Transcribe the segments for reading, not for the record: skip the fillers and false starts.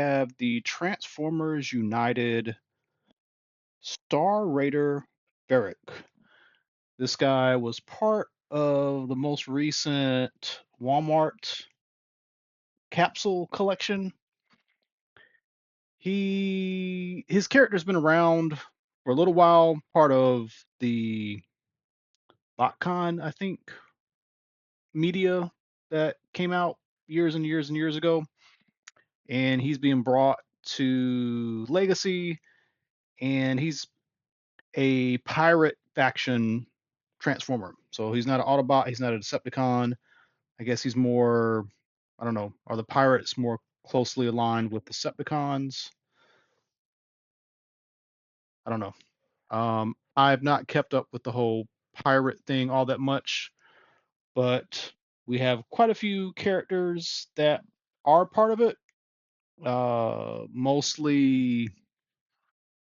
have the Transformers United Star Raider Ferak. This guy was part of the most recent Walmart capsule collection. His character's been around for a little while, part of the BotCon, I think, media that came out years and years and years ago, and he's being brought to Legacy, and he's a pirate faction transformer. So he's not an Autobot, he's not a Decepticon. I guess he's more, I don't know, are the pirates more closely aligned with Decepticons? I don't know. I've not kept up with the whole pirate thing all that much, but we have quite a few characters that are part of it. Mostly,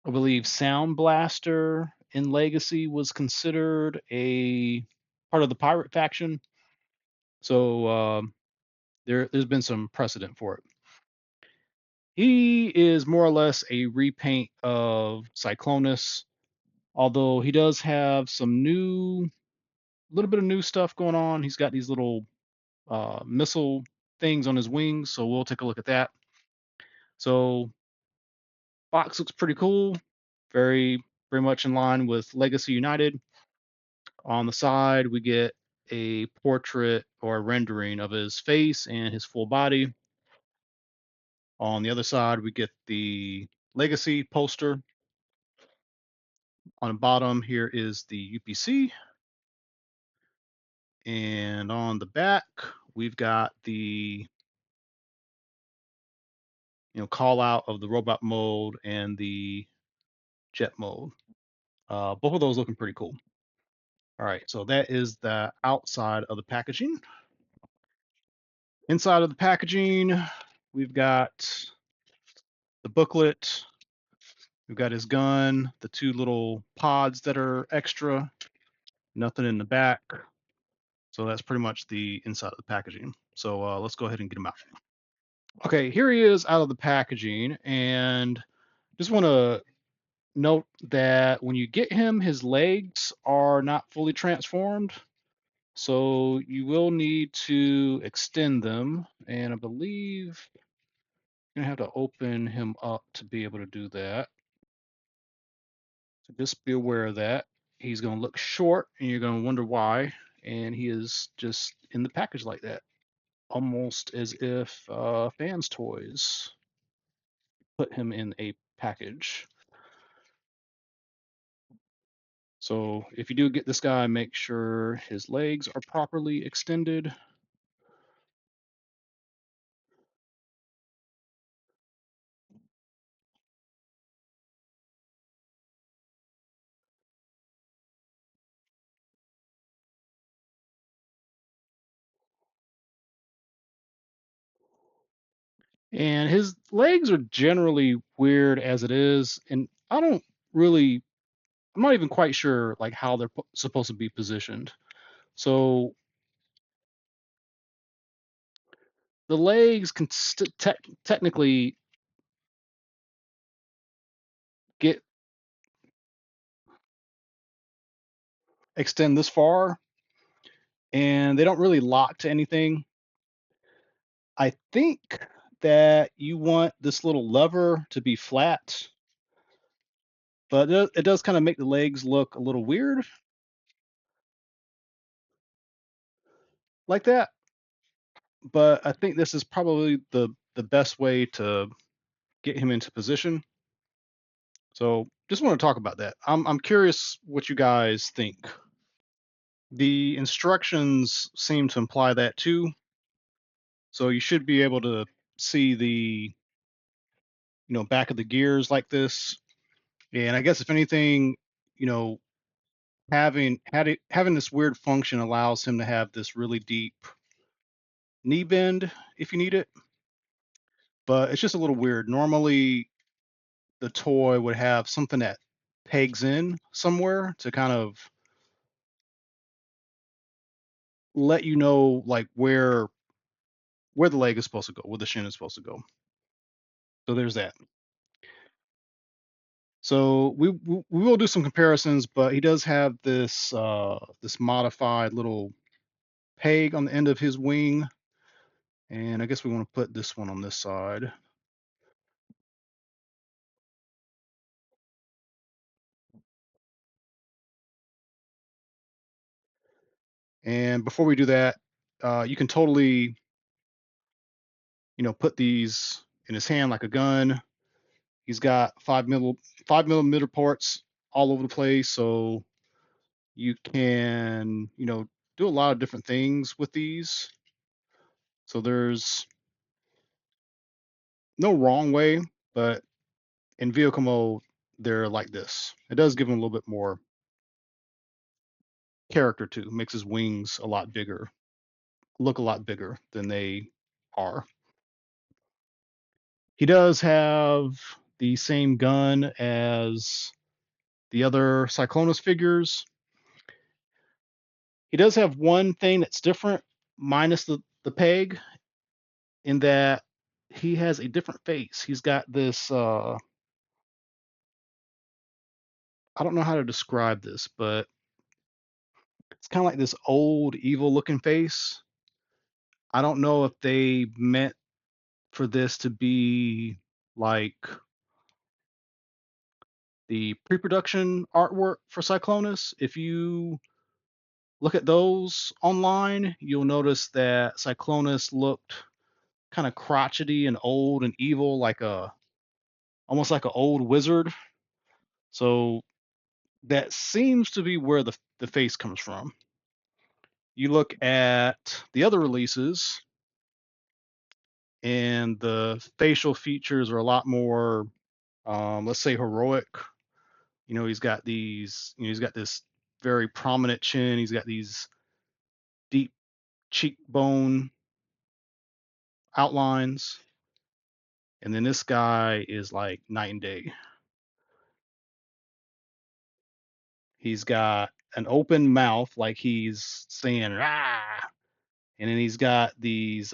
I believe Sound Blaster in Legacy was considered a part of the pirate faction. So there's been some precedent for it. He is more or less a repaint of Cyclonus, although he does have some little bit of new stuff going on. He's got these little missile things on his wings, so we'll take a look at that. So box looks pretty cool, very much in line with Legacy United. On the side, we get a portrait or a rendering of his face and his full body. On the other side, we get the Legacy poster. On the bottom here is the UPC. And on the back, we've got the call out of the robot mode and the jet mode. Both of those looking pretty cool. All right, so that is the outside of the packaging. Inside of the packaging, we've got the booklet. We've got his gun, the two little pods that are extra, nothing in the back. So that's pretty much the inside of the packaging. So let's go ahead and get him out. Okay, here he is out of the packaging, and just want to note that when you get him, his legs are not fully transformed. So you will need to extend them, and I believe you're gonna have to open him up to be able to do that. So just be aware of that. He's gonna look short, and you're gonna wonder why. And he is just in the package like that, almost as if Fans Toys put him in a package. So if you do get this guy, make sure his legs are properly extended. And his legs are generally weird as it is, and really, I'm not even quite sure like how they're supposed to be positioned. So the legs can technically get extend this far, and they don't really lock to anything. I think that you want this little lever to be flat, but it does kind of make the legs look a little weird like that. But I think this is probably the best way to get him into position. So just want to talk about that. I'm curious what you guys think. The instructions seem to imply that too. So you should be able to see the back of the gears like this. And I guess if anything, you know, having this weird function allows him to have this really deep knee bend if you need it. But it's just a little weird. Normally the toy would have something that pegs in somewhere to kind of let you know like where the leg is supposed to go, where the shin is supposed to go. So there's that. So we will do some comparisons, but he does have this modified little peg on the end of his wing, and I guess we want to put this one on this side. And before we do that, you can totally, put these in his hand like a gun. He's got 5 millimeter ports all over the place, so you can, do a lot of different things with these. So there's no wrong way, but in vehicle mode, they're like this. It does give him a little bit more character too. Makes his wings a lot bigger, look a lot bigger than they are. He does have the same gun as the other Cyclonus figures. He does have one thing that's different, minus the peg, in that he has a different face. He's got this I don't know how to describe this, but it's kind of like this old evil looking face. I don't know if they meant for this to be like the pre-production artwork for Cyclonus. If you look at those online, you'll notice that Cyclonus looked kind of crotchety and old and evil, like a almost like an old wizard. So that seems to be where the face comes from. You look at the other releases, and the facial features are a lot more, let's say, heroic. He's got this very prominent chin. He's got these deep cheekbone outlines, and then this guy is like night and day. He's got an open mouth, like he's saying "ah," and then he's got these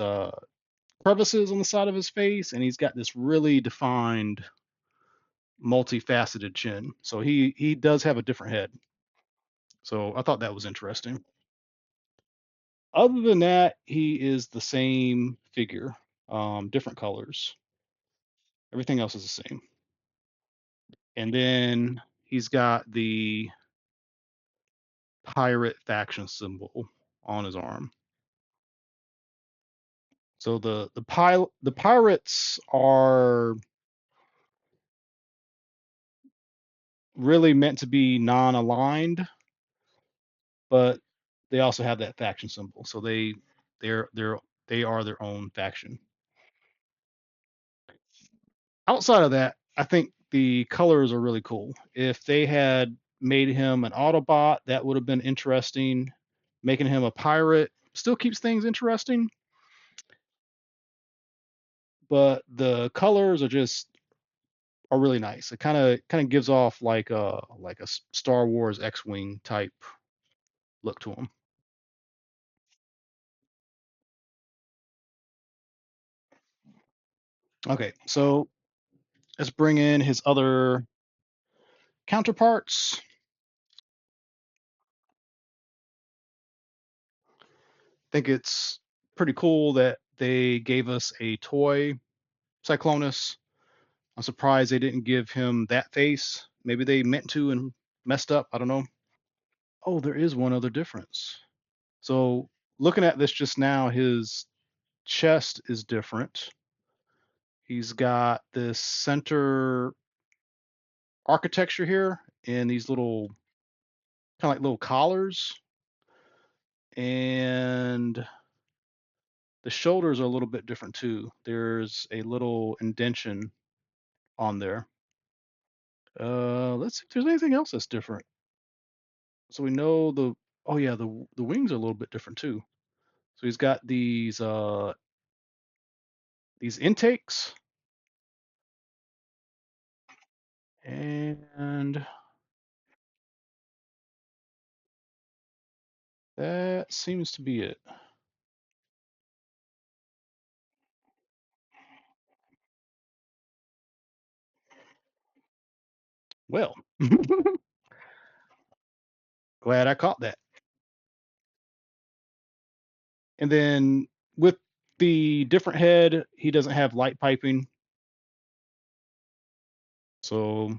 crevices on the side of his face, and he's got this really defined, multifaceted chin. So he does have a different head. So I thought that was interesting. Other than that, he is the same figure, different colors. Everything else is the same. And then he's got the pirate faction symbol on his arm. So the pirates are really meant to be non-aligned, but they also have that faction symbol. So they're they are their own faction. Outside of that, I think the colors are really cool. If they had made him an Autobot, that would have been interesting. Making him a pirate still keeps things interesting, but the colors are really nice. It kind of gives off like a Star Wars X-wing type look to him. Okay, so let's bring in his other counterparts. I think it's pretty cool that they gave us a toy Cyclonus. I'm surprised they didn't give him that face. Maybe they meant to and messed up. I don't know. Oh, there is one other difference. So looking at this just now, his chest is different. He's got this center architecture here and these little kind of like little collars, and the shoulders are a little bit different too. There's a little indentation on there. Let's see if there's anything else that's different. So we know oh yeah, the wings are a little bit different too. So he's got these intakes, and that seems to be it. Well, glad I caught that. And then with the different head, he doesn't have light piping, so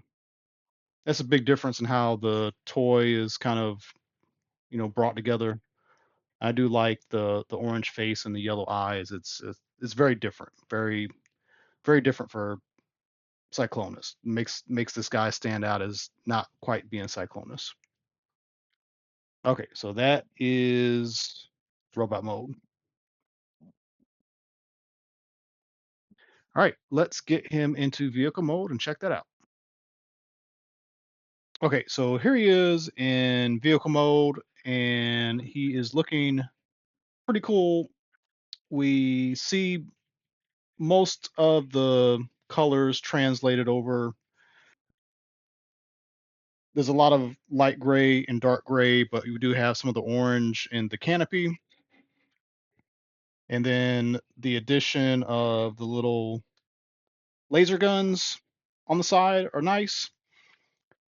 that's a big difference in how the toy is kind of, brought together. I do like the orange face and the yellow eyes. It's very different, very different for Cyclonus. Makes this guy stand out as not quite being Cyclonus. Okay, so that is robot mode. All right, let's get him into vehicle mode and check that out. Okay, so here he is in vehicle mode, and he is looking pretty cool. We see most of the colors translated over. There's a lot of light gray and dark gray, but you do have some of the orange in the canopy. And then the addition of the little laser guns on the side are nice.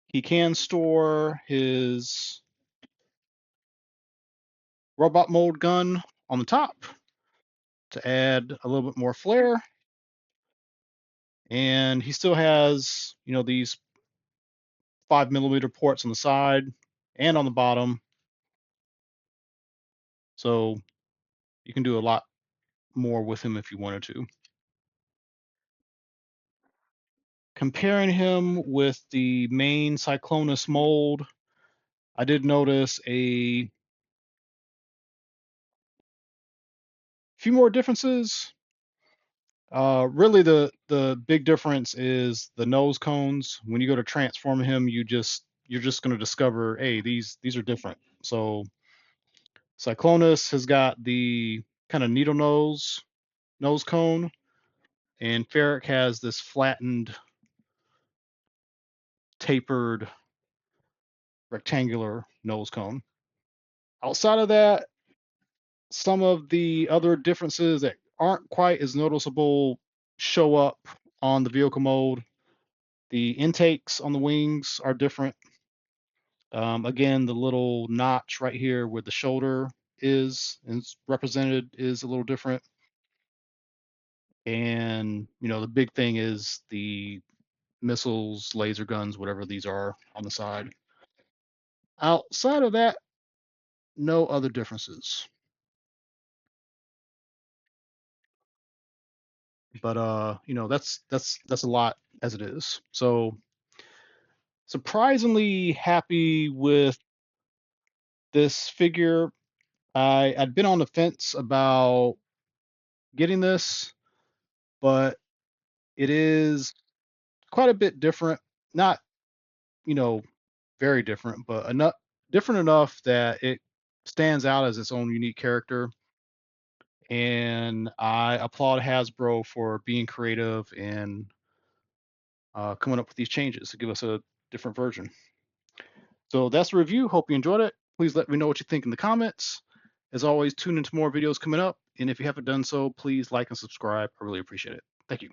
He can store his robot mode gun on the top to add a little bit more flair. And he still has, these 5 millimeter ports on the side and on the bottom. So you can do a lot more with him if you wanted to. Comparing him with the main Cyclonus mold, I did notice a few more differences. Really, the big difference is the nose cones. When you go to transform him, you're just going to discover, hey, these are different. So Cyclonus has got the kind of needle nose cone, and Ferak has this flattened, tapered, rectangular nose cone. Outside of that, some of the other differences that aren't quite as noticeable show up on the vehicle mode. The intakes on the wings are different. Again, the little notch right here where the shoulder is and it's represented is a little different. And, the big thing is the missiles, laser guns, whatever these are on the side. Outside of that, no other differences. But that's a lot as it is. So surprisingly happy with this figure. I'd been on the fence about getting this, but it is quite a bit different. Not, you know, very different, but enough different enough that it stands out as its own unique character. And I applaud Hasbro for being creative and coming up with these changes to give us a different version. So that's the review. Hope you enjoyed it. Please let me know what you think in the comments. As always, tune into more videos coming up. And if you haven't done so, please like and subscribe. I really appreciate it. Thank you.